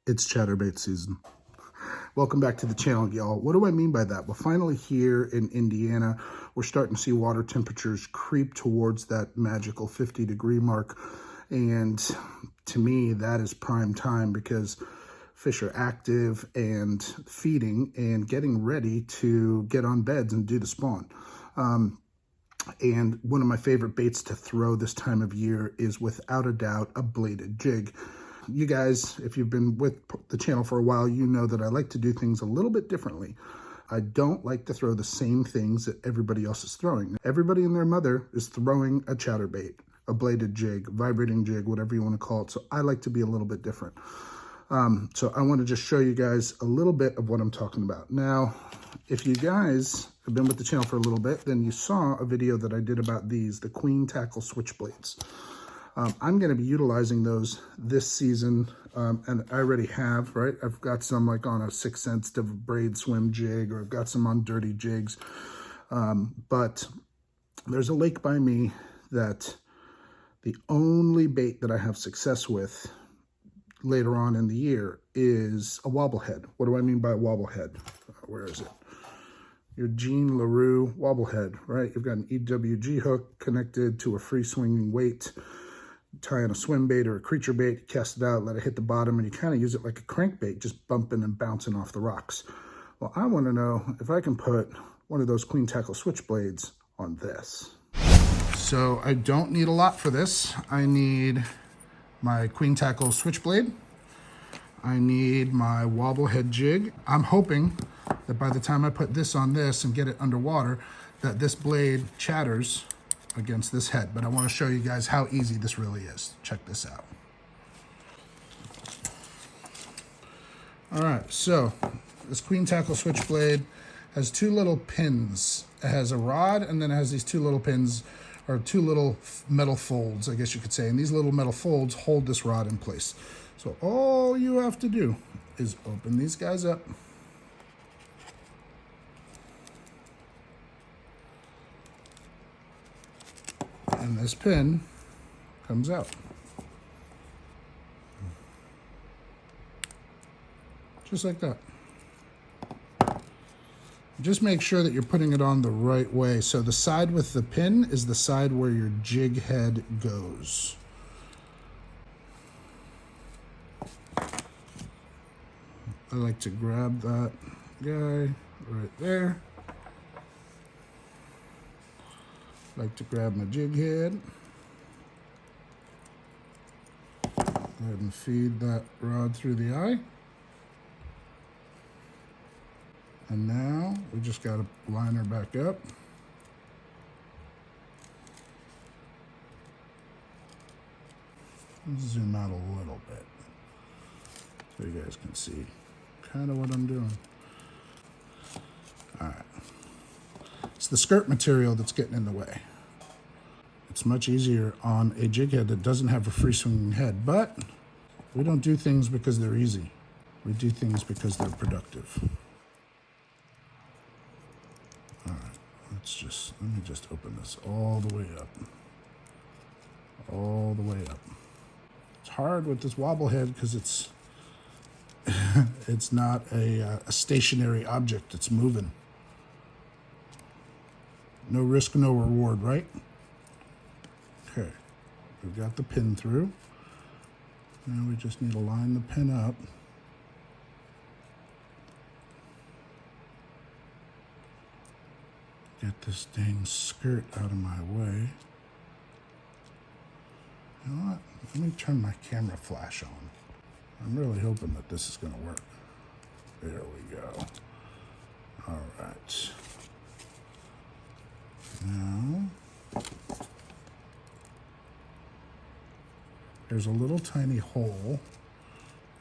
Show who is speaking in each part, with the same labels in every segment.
Speaker 1: It's chatterbait season. Welcome back to the channel, y'all. What do I mean by that? Well, finally here in Indiana, we're starting to see water temperatures creep towards that magical 50-degree mark. And to me, that is prime time because fish are active and feeding and getting ready to get on beds and do the spawn. And one of my favorite baits to throw this time of year is without a doubt a bladed jig. You guys, if you've been with the channel for a while, you know that I like to do things a little bit differently. I don't like to throw the same things that everybody else is throwing. Everybody and their mother is throwing a chatterbait, a bladed jig, vibrating jig, whatever you want to call it. So I like to be a little bit different. So I want to just show you guys a little bit of what I'm talking about. Now, if you guys have been with the channel for a little bit, then you saw a video that I did about these, the Queen Tackle Switchblades. I'm going to be utilizing those this season, and I already have, right? I've got some like on a 6 sensitive braid swim jig, or I've got some on dirty jigs. But there's a lake by me that the only bait that I have success with later on in the year is a wobblehead. What do I mean by a wobblehead? Where is it? Your Jean LaRue wobblehead, right? You've got an EWG hook connected to a free swinging weight. Tie on a swim bait or a creature bait, cast it out, let it hit the bottom, and you kind of use it like a crankbait, just bumping and bouncing off the rocks. Well, I want to know if I can put one of those Queen Tackle Switchblades on this. So I don't need a lot for this. I need my Queen Tackle Switchblade. I need my wobblehead jig. I'm hoping that by the time I put this on this and get it underwater, that this blade chatters against this head. But I want to show you guys how easy this really is. Check this out. All right, so this Queen Tackle Switchblade has two little pins. It has a rod, and then it has these two little pins, or two little metal folds, I guess you could say. And these little metal folds hold this rod in place. So all you have to do is open these guys up. And this pin comes out. Just like that. Just make sure that you're putting it on the right way. So the side with the pin is the side where your jig head goes. I like to grab that guy right there. Like to grab my jig head. Go ahead and feed that rod through the eye. And now we just got to line her back up. Zoom out a little bit so you guys can see kind of what I'm doing. All right. It's the skirt material that's getting in the way. It's much easier on a jig head that doesn't have a free swinging head, but we don't do things because they're easy. We do things because they're productive. All right, let me just open this all the way up. All the way up. It's hard with this wobblehead because it's it's not a stationary object. It's moving. No risk, no reward, right? Okay, we've got the pin through. Now we just need to line the pin up. Get this dang skirt out of my way. You know what? Let me turn my camera flash on. I'm really hoping that this is going to work. There we go. All right. Now, there's a little tiny hole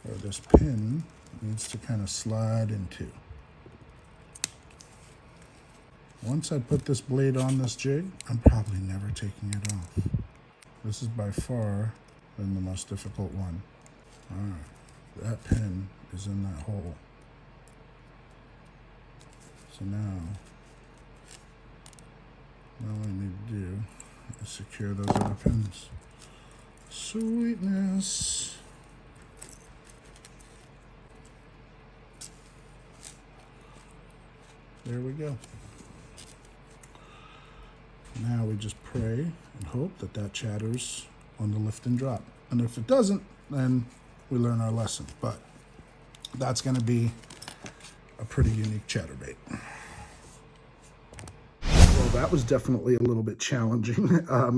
Speaker 1: where this pin needs to kind of slide into. Once I put this blade on this jig, I'm probably never taking it off. This is by far been the most difficult one. All right, that pin is in that hole. So now, all I need to do is secure those other pins. Sweetness. there we go. Now we just pray and hope that that chatters on the lift and drop. And if it doesn't, then we learn our lesson. But that's going to be a pretty unique chatterbait. Well, that was definitely a little bit challenging.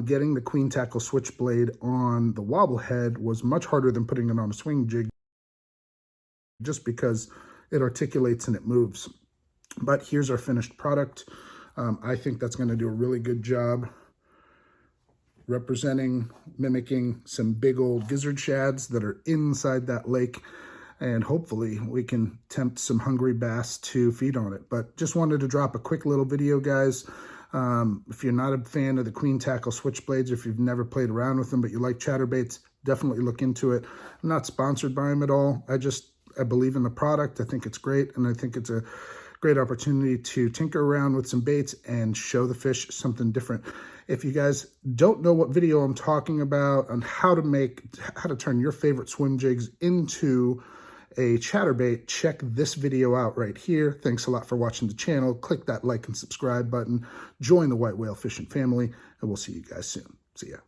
Speaker 1: Getting the queen tackle switchblade on the wobble head was much harder than putting it on a swing jig, just because it articulates and it moves. But here's our finished product. I think that's going to do a really good job representing, mimicking some big old gizzard shads that are inside that lake. And hopefully we can tempt some hungry bass to feed on it. But just wanted to drop a quick little video, guys. If you're not a fan of the queen tackle switchblades, if you've never played around with them, but you like chatterbaits, definitely look into it. I'm not sponsored by them at all. I believe in the product. I think it's great. And I think it's a great opportunity to tinker around with some baits and show the fish something different. If you guys don't know what video I'm talking about on how to turn your favorite swim jigs into a chatterbait, check this video out right here. Thanks a lot for watching the channel. Click that like and subscribe button. Join the white whale fishing family, and we'll see you guys soon. See ya.